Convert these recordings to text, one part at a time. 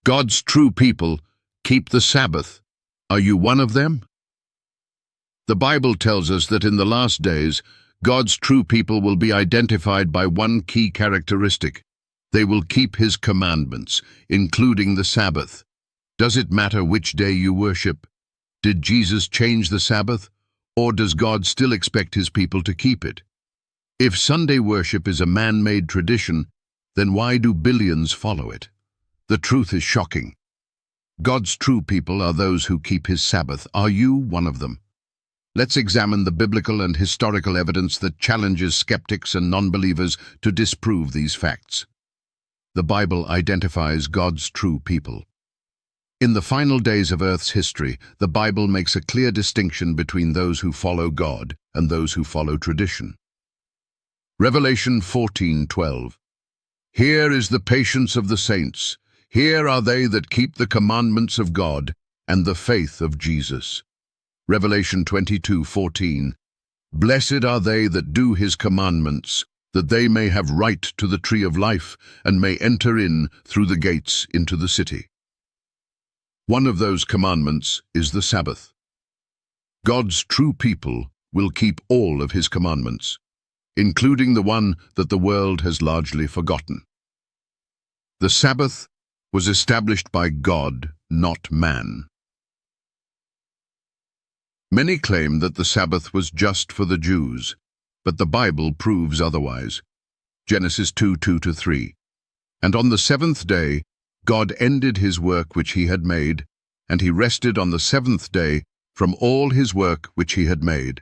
God's true people keep the Sabbath. Are you one of them? The Bible tells us that in the last days, God's true people will be identified by one key characteristic. They will keep His commandments, including the Sabbath. Does it matter which day you worship? Did Jesus change the Sabbath, or does God still expect His people to keep it? If Sunday worship is a man-made tradition, then why do billions follow it? The truth is shocking. God's true people are those who keep His Sabbath. Are you one of them? Let's examine the biblical and historical evidence that challenges skeptics and non-believers to disprove these facts. The Bible identifies God's true people. In the final days of Earth's history, the Bible makes a clear distinction between those who follow God and those who follow tradition. Revelation 14:12. Here is the patience of the saints. Here are they that keep the commandments of God and the faith of Jesus. Revelation 22:14. Blessed are they that do His commandments, that they may have right to the tree of life and may enter in through the gates into the city. One of those commandments is the Sabbath. God's true people will keep all of His commandments, including the one that the world has largely forgotten. The Sabbath was established by God, not man. Many claim that the Sabbath was just for the Jews, but the Bible proves otherwise. Genesis 2:2-3. And on the seventh day, God ended His work which He had made, and He rested on the seventh day from all His work which He had made.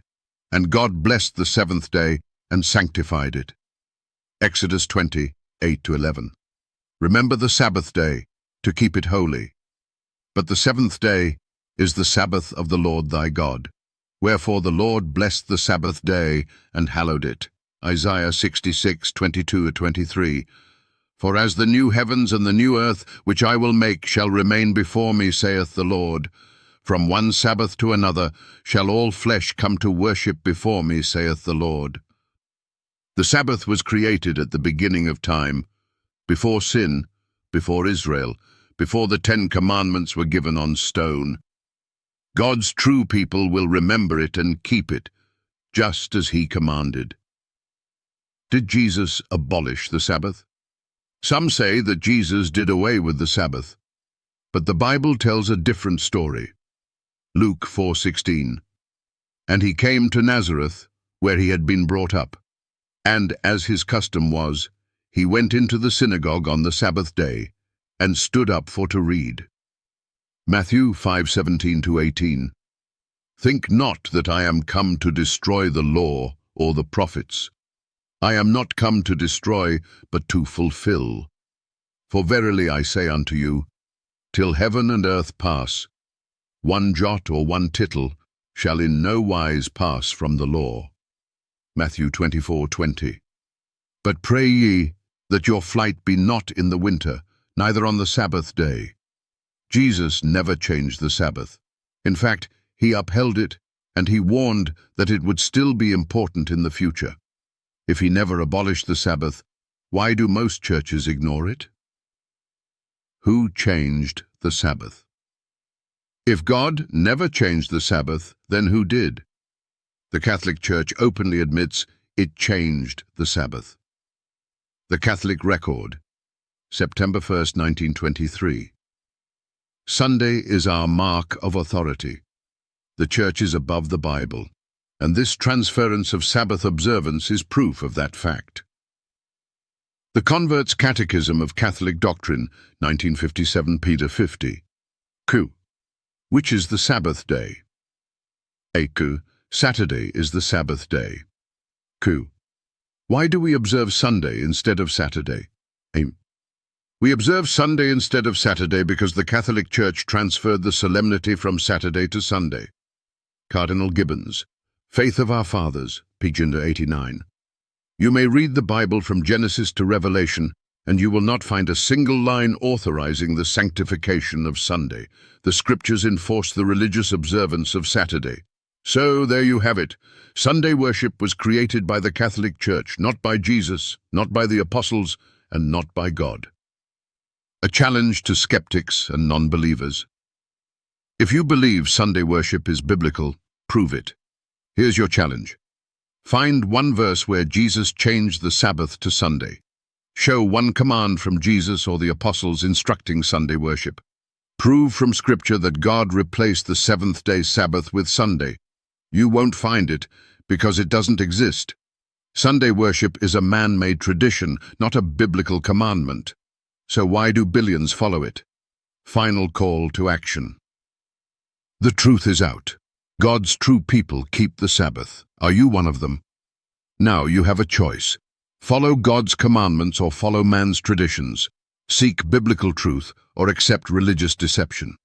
And God blessed the seventh day and sanctified it. Exodus 20:8-11. Remember the Sabbath day, to keep it holy. But the seventh day is the Sabbath of the Lord thy God. Wherefore the Lord blessed the Sabbath day and hallowed it. Isaiah 66:22-23. For as the new heavens and the new earth which I will make shall remain before me, saith the Lord, from one Sabbath to another shall all flesh come to worship before me, saith the Lord. The Sabbath was created at the beginning of time, before sin, before Israel, before the 10 Commandments were given on stone. God's true people will remember it and keep it, just as He commanded. Did Jesus abolish the Sabbath? Some say that Jesus did away with the Sabbath, but the Bible tells a different story. Luke 4:16. And He came to Nazareth, where He had been brought up, and, as His custom was, He went into the synagogue on the Sabbath day, and stood up for to read. Matthew 5:17-18. Think not that I am come to destroy the law or the prophets. I am not come to destroy, but to fulfill. For verily I say unto you, till heaven and earth pass, one jot or one tittle shall in no wise pass from the law. Matthew 24:20. But pray ye that your flight be not in the winter, neither on the Sabbath day. Jesus never changed the Sabbath. In fact, He upheld it, and He warned that it would still be important in the future. If He never abolished the Sabbath, why do most churches ignore it? Who changed the Sabbath? If God never changed the Sabbath, then who did? The Catholic Church openly admits it changed the Sabbath. The Catholic Record, September 1st, 1923. Sunday is our mark of authority. The Church is above the Bible, and this transference of Sabbath observance is proof of that fact. The Convert's Catechism of Catholic Doctrine, 1957, Peter 50. Q. Which is the Sabbath day? Q. Saturday is the Sabbath day. Q. Why do we observe Sunday instead of Saturday? We observe Sunday instead of Saturday because the Catholic Church transferred the solemnity from Saturday to Sunday. Cardinal Gibbons, Faith of Our Fathers, Pagina 89. You may read the Bible from Genesis to Revelation, and you will not find a single line authorizing the sanctification of Sunday. The Scriptures enforce the religious observance of Saturday. So, there you have it. Sunday worship was created by the Catholic Church, not by Jesus, not by the Apostles, and not by God. A challenge to skeptics and non-believers. If you believe Sunday worship is biblical, prove it. Here's your challenge. Find one verse where Jesus changed the Sabbath to Sunday. Show one command from Jesus or the apostles instructing Sunday worship. Prove from Scripture that God replaced the seventh-day Sabbath with Sunday. You won't find it because it doesn't exist. Sunday worship is a man-made tradition, not a biblical commandment. So why do billions follow it? Final call to action. The truth is out. God's true people keep the Sabbath. Are you one of them? Now you have a choice. Follow God's commandments or follow man's traditions. Seek biblical truth or accept religious deception.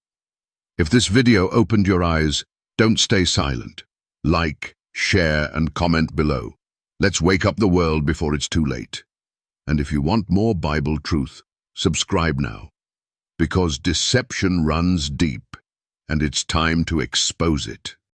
If this video opened your eyes, don't stay silent. Like, share, and comment below. Let's wake up the world before it's too late. And if you want more Bible truth, subscribe now. Because deception runs deep, and it's time to expose it.